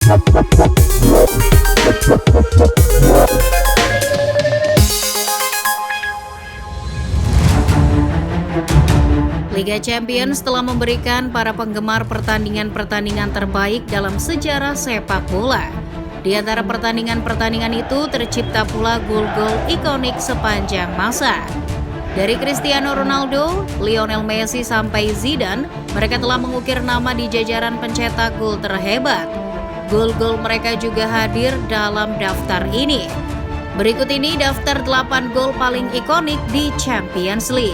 Liga Champions telah memberikan para penggemar pertandingan-pertandingan terbaik dalam sejarah sepak bola. Di antara pertandingan-pertandingan itu tercipta pula gol-gol ikonik sepanjang masa. Dari Cristiano Ronaldo, Lionel Messi sampai Zidane, mereka telah mengukir nama di jajaran pencetak gol terhebat. Gol-gol mereka juga hadir dalam daftar ini. Berikut ini daftar 8 gol paling ikonik di Champions League.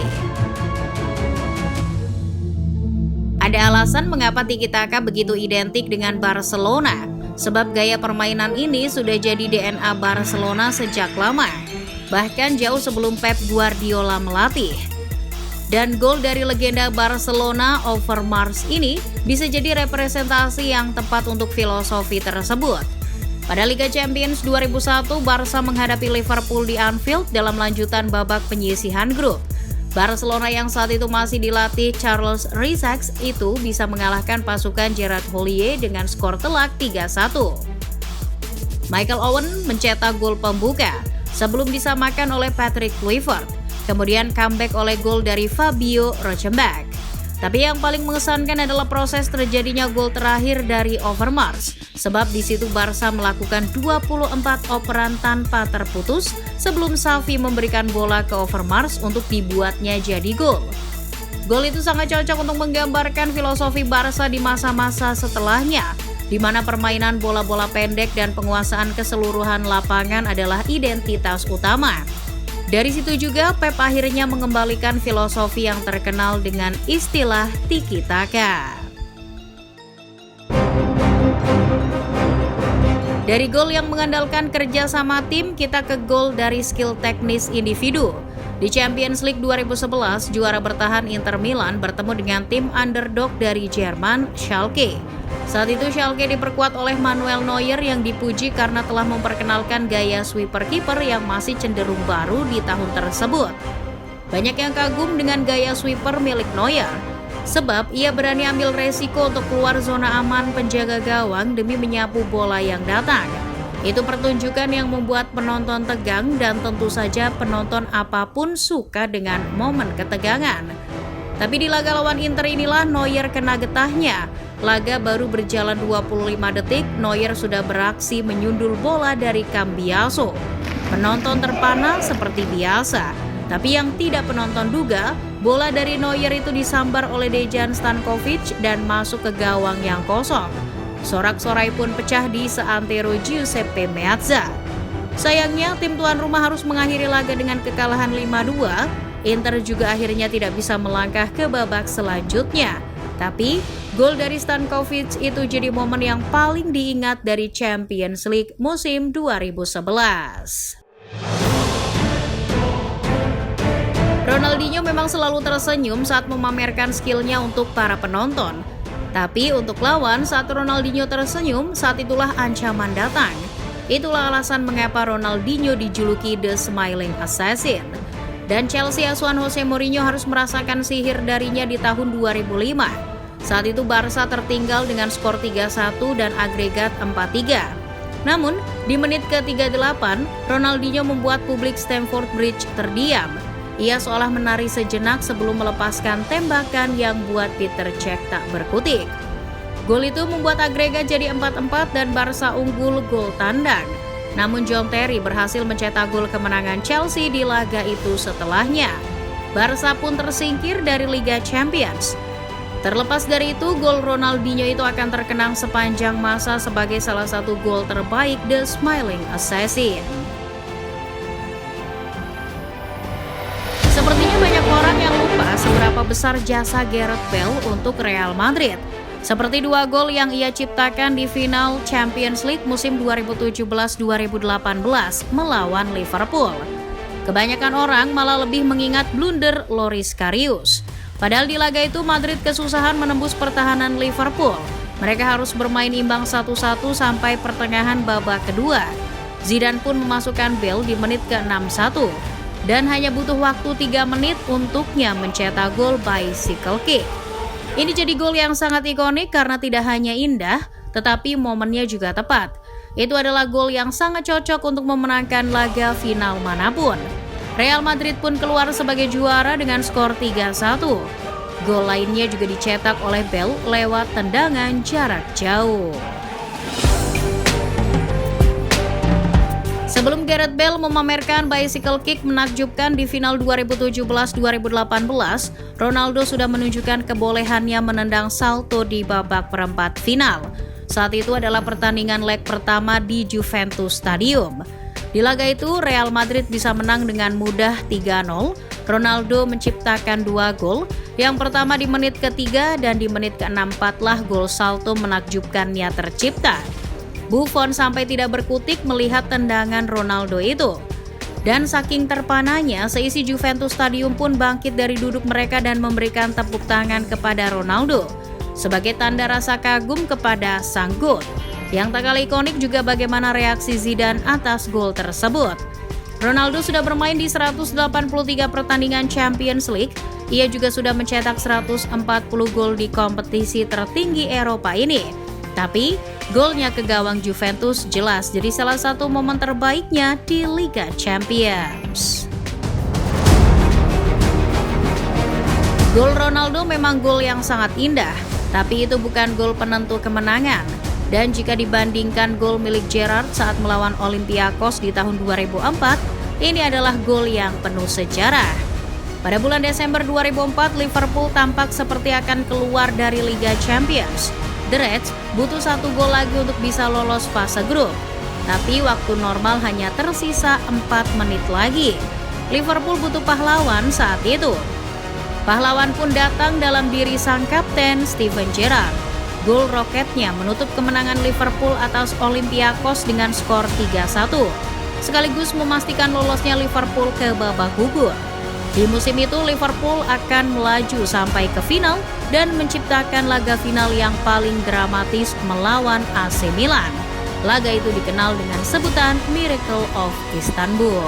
Ada alasan mengapa Tiki Taka begitu identik dengan Barcelona, sebab gaya permainan ini sudah jadi DNA Barcelona sejak lama, bahkan jauh sebelum Pep Guardiola melatih. Dan gol dari legenda Barcelona Overmars ini bisa jadi representasi yang tepat untuk filosofi tersebut. Pada Liga Champions 2001, Barca menghadapi Liverpool di Anfield dalam lanjutan babak penyisihan grup. Barcelona yang saat itu masih dilatih Charles Rixac itu bisa mengalahkan pasukan Gerard Houllier dengan skor telak 3-1. Michael Owen mencetak gol pembuka sebelum disamakan oleh Patrick Kluivert, kemudian comeback oleh gol dari Fabio Rochenbach. Tapi yang paling mengesankan adalah proses terjadinya gol terakhir dari Overmars, sebab di situ Barca melakukan 24 operan tanpa terputus sebelum Xavi memberikan bola ke Overmars untuk dibuatnya jadi gol. Gol itu sangat cocok untuk menggambarkan filosofi Barca di masa-masa setelahnya, di mana permainan bola-bola pendek dan penguasaan keseluruhan lapangan adalah identitas utama. Dari situ juga Pep akhirnya mengembalikan filosofi yang terkenal dengan istilah Tiki Taka. Dari gol yang mengandalkan kerja sama tim, kita ke gol dari skill teknis individu. Di Champions League 2011, juara bertahan Inter Milan bertemu dengan tim underdog dari Jerman, Schalke. Saat itu Schalke diperkuat oleh Manuel Neuer yang dipuji karena telah memperkenalkan gaya sweeper kiper yang masih cenderung baru di tahun tersebut. Banyak yang kagum dengan gaya sweeper milik Neuer, sebab ia berani ambil resiko untuk keluar zona aman penjaga gawang demi menyapu bola yang datang. Itu pertunjukan yang membuat penonton tegang dan tentu saja penonton apapun suka dengan momen ketegangan. Tapi di laga lawan Inter inilah Neuer kena getahnya. Laga baru berjalan 25 detik, Neuer sudah beraksi menyundul bola dari Cambiaso. Penonton terpana seperti biasa, tapi yang tidak penonton duga, bola dari Neuer itu disambar oleh Dejan Stankovic dan masuk ke gawang yang kosong. Sorak-sorai pun pecah di seantero Giuseppe Meazza. Sayangnya tim tuan rumah harus mengakhiri laga dengan kekalahan 5-2. Inter juga akhirnya tidak bisa melangkah ke babak selanjutnya. Tapi gol dari Stankovic itu jadi momen yang paling diingat dari Champions League musim 2011. Ronaldinho memang selalu tersenyum saat memamerkan skillnya untuk para penonton. Tapi untuk lawan, saat Ronaldinho tersenyum, saat itulah ancaman datang. Itulah alasan mengapa Ronaldinho dijuluki The Smiling Assassin. Dan Chelsea asuhan Jose Mourinho harus merasakan sihir darinya di tahun 2005. Saat itu Barca tertinggal dengan skor 3-1 dan agregat 4-3. Namun, di menit ke-38, Ronaldinho membuat publik Stamford Bridge terdiam. Ia seolah menari sejenak sebelum melepaskan tembakan yang buat Peter Cech tak berkutik. Gol itu membuat agregat jadi 4-4 dan Barca unggul gol tandang. Namun John Terry berhasil mencetak gol kemenangan Chelsea di laga itu setelahnya. Barca pun tersingkir dari Liga Champions. Terlepas dari itu, gol Ronaldinho itu akan terkenang sepanjang masa sebagai salah satu gol terbaik The Smiling Assassin. Sepertinya banyak orang yang lupa seberapa besar jasa Gareth Bale untuk Real Madrid. Seperti 2 gol yang ia ciptakan di final Champions League musim 2017-2018 melawan Liverpool. Kebanyakan orang malah lebih mengingat blunder Loris Karius. Padahal di laga itu Madrid kesusahan menembus pertahanan Liverpool. Mereka harus bermain imbang 1-1 sampai pertengahan babak kedua. Zidane pun memasukkan Bale di menit ke-61 dan hanya butuh waktu 3 menit untuknya mencetak gol bicycle kick. Ini jadi gol yang sangat ikonik karena tidak hanya indah, tetapi momennya juga tepat. Itu adalah gol yang sangat cocok untuk memenangkan laga final manapun. Real Madrid pun keluar sebagai juara dengan skor 3-1. Gol lainnya juga dicetak oleh Bale lewat tendangan jarak jauh. Sebelum Gareth Bale memamerkan bicycle kick menakjubkan di final 2017-2018, Ronaldo sudah menunjukkan kebolehannya menendang salto di babak perempat final. Saat itu adalah pertandingan leg pertama di Juventus Stadium. Di laga itu, Real Madrid bisa menang dengan mudah 3-0. Ronaldo menciptakan 2 gol. Yang pertama di menit ketiga dan di menit ke-64 lah gol salto menakjubkannya tercipta. Buffon sampai tidak berkutik melihat tendangan Ronaldo itu. Dan saking terpananya, seisi Juventus Stadium pun bangkit dari duduk mereka dan memberikan tepuk tangan kepada Ronaldo sebagai tanda rasa kagum kepada sang GOAT. Yang tak kalah ikonik juga bagaimana reaksi Zidane atas gol tersebut. Ronaldo sudah bermain di 183 pertandingan Champions League. Ia juga sudah mencetak 140 gol di kompetisi tertinggi Eropa ini. Tapi, golnya ke gawang Juventus jelas jadi salah satu momen terbaiknya di Liga Champions. Gol Ronaldo memang gol yang sangat indah, tapi itu bukan gol penentu kemenangan. Dan jika dibandingkan gol milik Gerrard saat melawan Olympiakos di tahun 2004, ini adalah gol yang penuh sejarah. Pada bulan Desember 2004, Liverpool tampak seperti akan keluar dari Liga Champions. The Reds butuh 1 gol lagi untuk bisa lolos fase grup. Tapi waktu normal hanya tersisa 4 menit lagi. Liverpool butuh pahlawan saat itu. Pahlawan pun datang dalam diri sang kapten Steven Gerrard. Gol roketnya menutup kemenangan Liverpool atas Olympiakos dengan skor 3-1. Sekaligus memastikan lolosnya Liverpool ke babak gugur. Di musim itu Liverpool akan melaju sampai ke final dan menciptakan laga final yang paling dramatis melawan AC Milan. Laga itu dikenal dengan sebutan Miracle of Istanbul.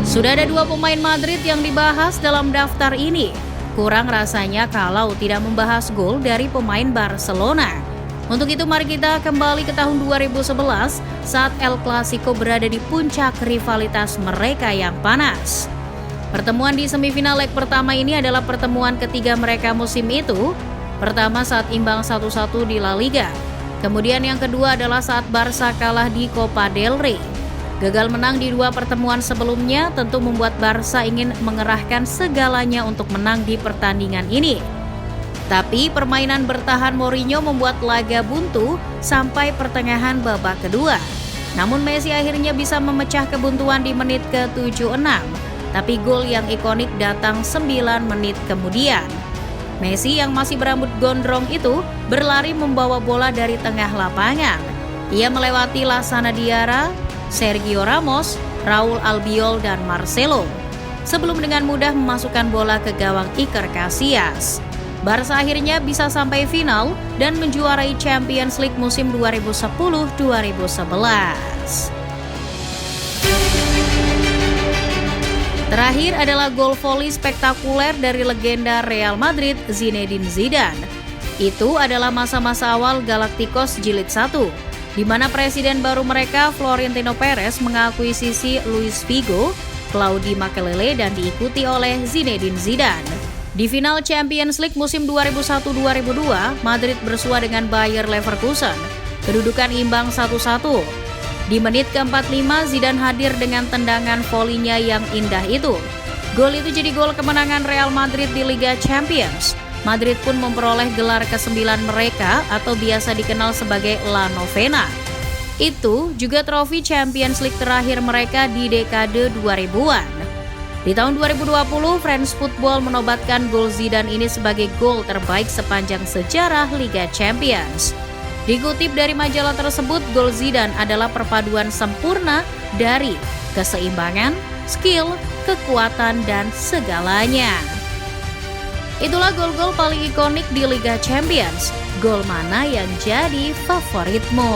Sudah ada 2 pemain Madrid yang dibahas dalam daftar ini. Kurang rasanya kalau tidak membahas gol dari pemain Barcelona. Untuk itu mari kita kembali ke tahun 2011 saat El Clasico berada di puncak rivalitas mereka yang panas. Pertemuan di semifinal leg pertama ini adalah pertemuan ketiga mereka musim itu. Pertama saat imbang 1-1 di La Liga. Kemudian yang kedua adalah saat Barca kalah di Copa del Rey. Gagal menang di 2 pertemuan sebelumnya tentu membuat Barca ingin mengerahkan segalanya untuk menang di pertandingan ini. Tapi permainan bertahan Mourinho membuat laga buntu sampai pertengahan babak kedua. Namun Messi akhirnya bisa memecah kebuntuan di menit ke-76. Tapi gol yang ikonik datang 9 menit kemudian. Messi yang masih berambut gondrong itu berlari membawa bola dari tengah lapangan. Ia melewati Lassana Diarra, Sergio Ramos, Raul Albiol, dan Marcelo. Sebelum dengan mudah memasukkan bola ke gawang Iker Casillas. Barca akhirnya bisa sampai final dan menjuarai Champions League musim 2010-2011. Terakhir adalah gol voli spektakuler dari legenda Real Madrid Zinedine Zidane. Itu adalah masa-masa awal Galacticos Jilid 1, di mana presiden baru mereka Florentino Perez mengakuisisi Luis Figo, Claudio Makelele dan diikuti oleh Zinedine Zidane. Di final Champions League musim 2001-2002, Madrid bersua dengan Bayer Leverkusen. Kedudukan imbang 1-1. Di menit ke-45, Zidane hadir dengan tendangan volinya yang indah itu. Gol itu jadi gol kemenangan Real Madrid di Liga Champions. Madrid pun memperoleh gelar ke-9 mereka atau biasa dikenal sebagai La Novena. Itu juga trofi Champions League terakhir mereka di dekade 2000-an. Di tahun 2020, France Football menobatkan gol Zidane ini sebagai gol terbaik sepanjang sejarah Liga Champions. Dikutip dari majalah tersebut, gol Zidane adalah perpaduan sempurna dari keseimbangan, skill, kekuatan, dan segalanya. Itulah gol-gol paling ikonik di Liga Champions. Gol mana yang jadi favoritmu?